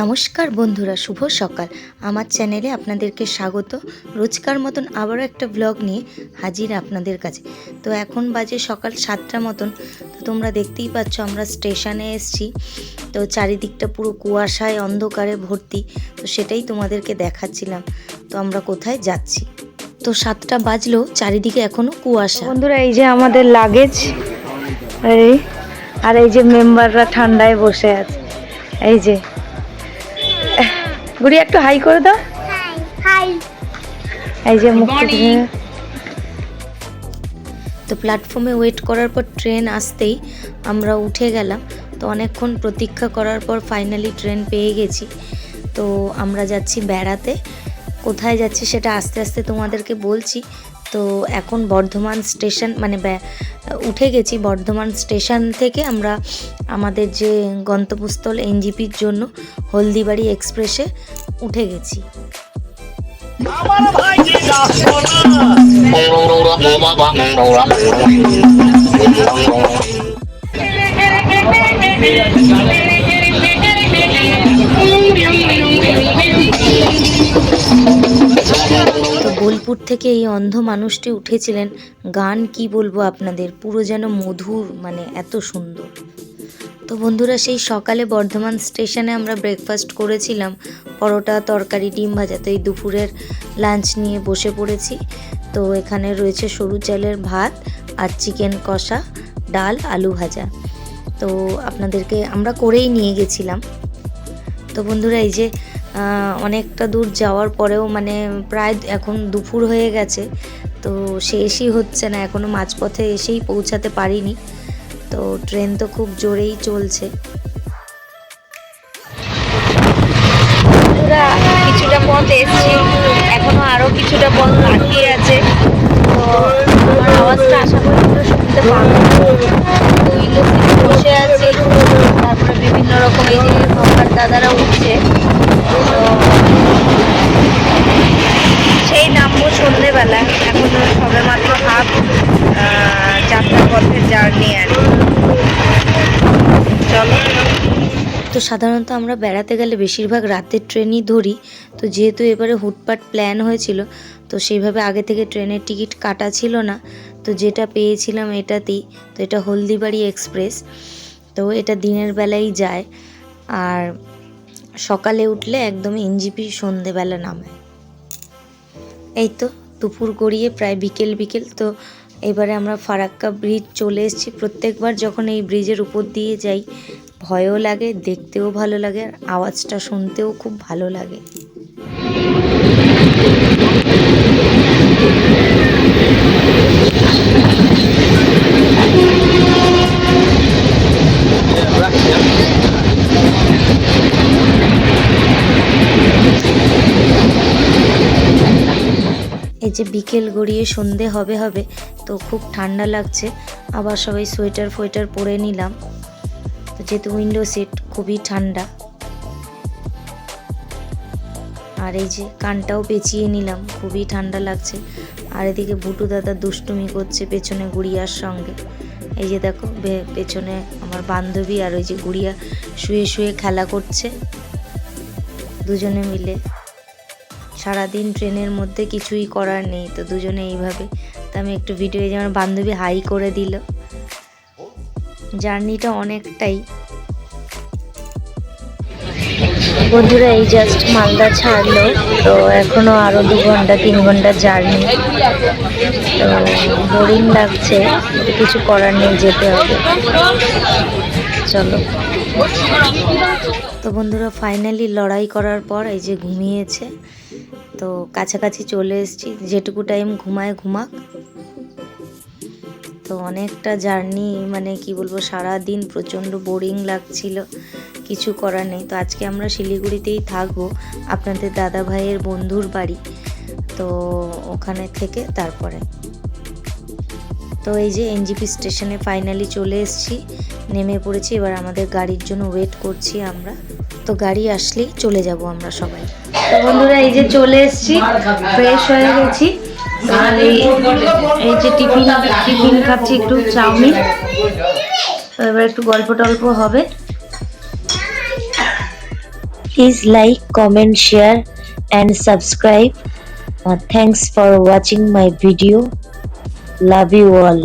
নমস্কার বন্ধুরা, শুভ সকাল। আমার চ্যানেলে আপনাদেরকে স্বাগত। রোজকার মতন আবারও একটা ব্লগ নিয়ে হাজির আপনাদের কাছে। তো এখন বাজে সকাল 7টা মতন। তো তোমরা দেখতেই পাচ্ছ আমরা স্টেশনে এসেছি। তো চারিদিকটা পুরো কুয়াশায় অন্ধকারে ভর্তি। তো সেটাই তোমাদেরকে দেখাচ্ছিলাম। তো আমরা কোথায় যাচ্ছি। তো 7টা বাজলেও চারিদিকে এখনও কুয়াশা। বন্ধুরা, এই যে আমাদের লাগেজ, আর এই যে মেম্বাররা ঠান্ডায় বসে আছে। এই যে গুড়ি, একটু হাই করে দাও। হাই। এই যে তো প্ল্যাটফর্মে ওয়েট করার পর ট্রেন আসতেই আমরা উঠে গেলাম। তো অনেকক্ষণ প্রতীক্ষা করার পর ফাইনালি ট্রেন পেয়ে গেছি। তো আমরা যাচ্ছি বেড়াতে। কোথায় যাচ্ছি সেটা আস্তে আস্তে তোমাদেরকে বলছি। তো এখন বর্ধমান স্টেশন উঠে গেছি। বর্ধমান স্টেশন থেকে আমরা আমাদের যে গন্তব্যস্থল এনজিপির জন্য হলদিবাড়ি এক্সপ্রেসে উঠে গেছি। তো বোলপুর থেকে এই অন্ধ মানুষটি উঠেছিলেন। গান কি বলবো আপনাদের, পুরো যেন মধুর, এত সুন্দর। তো বন্ধুরা, সেই সকালে বর্ধমান স্টেশনে আমরা ব্রেকফাস্ট করেছিলাম, পরোটা, তরকারি, ডিম ভাজা। তো এই দুপুরের লাঞ্চ নিয়ে বসে পড়েছি। তো এখানে রয়েছে সরু চালের ভাত আর চিকেন কষা, ডাল, আলু ভাজা। তো আপনাদেরকে আমরা করেই নিয়ে গেছিলাম। তো বন্ধুরা, এই যে অনেকটা দূর যাওয়ার পরেও প্রায় এখন দুপুর হয়ে গেছে। তো শেষই হচ্ছে না, এখনও মাঝপথে এসেই পৌঁছাতে পারিনি। তো ট্রেন তো খুব জোরেই চলছে। বন্ধুরা, কিছুটা পথ এসেছি, এখনো আরও কিছুটা পথ বাকি আছে। তো আমার আওয়াজটা আশা করি শুনতে পাবো। উইন্ডো সিটে বসে আছি, তারপরে বিভিন্ন রকম এই যে ভক্তার দাদারা উঠছে। তো সেই নামবো সন্ধ্যেবেলা। এখনো সবে মাত্র হাফ যাত্রার পথের জার্নি আর চলো। তো সাধারণত আমরা বেড়াতে গেলে বেশিরভাগ রাতের ট্রেনই ধরি। তো যেহেতু এবারে হুটপাট প্ল্যান হয়েছিল, তো সেইভাবে আগে থেকে ট্রেনের টিকিট কাটা ছিল না। তো যেটা পেয়েছিলাম এটাতেই। তো এটা হলদিবাড়ি এক্সপ্রেস। তো এটা দিনের বেলায় যায়, আর সকালে উঠলে একদম এনজিপি সন্ধেবেলা নামায়। এই তো দুপুর গড়িয়ে প্রায় বিকেল। তো এবারে আমরা ফারাক্কা ব্রিজ চলে এসেছি। প্রত্যেকবার যখন এই ব্রিজের উপর দিয়ে যাই, ভয়ও লাগে, দেখতেও ভালো লাগে, আর আওয়াজটা শুনতেও খুব ভালো লাগে। এই যে বিকেল গড়িয়ে সন্ধে হবে, তো খুব ঠান্ডা লাগছে। আবার সবাই সোয়েটার পরে নিলাম। তো যেহেতু উইন্ডো সিট, খুবই ঠান্ডা। আর এই যে কানটাও পেঁচিয়ে নিলাম, খুবই ঠান্ডা লাগছে। আর এদিকে ভুটু দাদা দুষ্টুমি করছে পেছনে গুড়িয়ার সঙ্গে। এই যে দেখো, পেছনে আমার বান্ধবী আর ওই যে গুড়িয়া শুয়ে শুয়ে খেলা করছে দুজনে মিলে। সারাদিন ট্রেনের মধ্যে কিছুই করার নেই, তো দুজনে এইভাবে। তো আমি একটু ভিডিও, যে আমার বান্ধবী হাই করে দিল। জার্নিটা অনেকটাই। বন্ধুরা, এই জাস্ট মালদা ছাড়লো। তো এখনো আরো 2 ঘন্টা 3 ঘন্টা জার্নি। তো বোরিং লাগছে, কিছু করার নেই, যেতে হবে। চলো। তো বন্ধুরা, ফাইনালি লড়াই করার পর এই যে ঘুমিয়েছে। তো কাছাকাছি চলে এসেছি, যেটুকু টাইম ঘুমায় ঘুমাক। তো অনেকটা জার্নি, কি বলবো, সারা দিন প্রচণ্ড বোরিং লাগছিল, কিছু করার নেই। তো আজকে আমরা শিলিগুড়িতেই থাকবো, আপনাদের দাদা ভাইয়ের বন্ধুর বাড়ি। তো ওখানে থেকে তারপরে তো এই যে এনজিপি স্টেশনে ফাইনালি চলে এসেছি, নেমে পড়েছি। এবার আমাদের গাড়ির জন্য ওয়েট করছি আমরা। তো গাড়ি আসলেই চলে যাব আমরা সবাই। তো বন্ধুরা, এই যে চলে এসেছি, ফ্রেশ হয়ে গেছি। আর এই যে টিফিন খাচ্ছি, একটু চাউমিন। তো এবার একটু গল্প টল্প হবে। Please like, comment, share and subscribe. Thanks for watching my video. Love you all.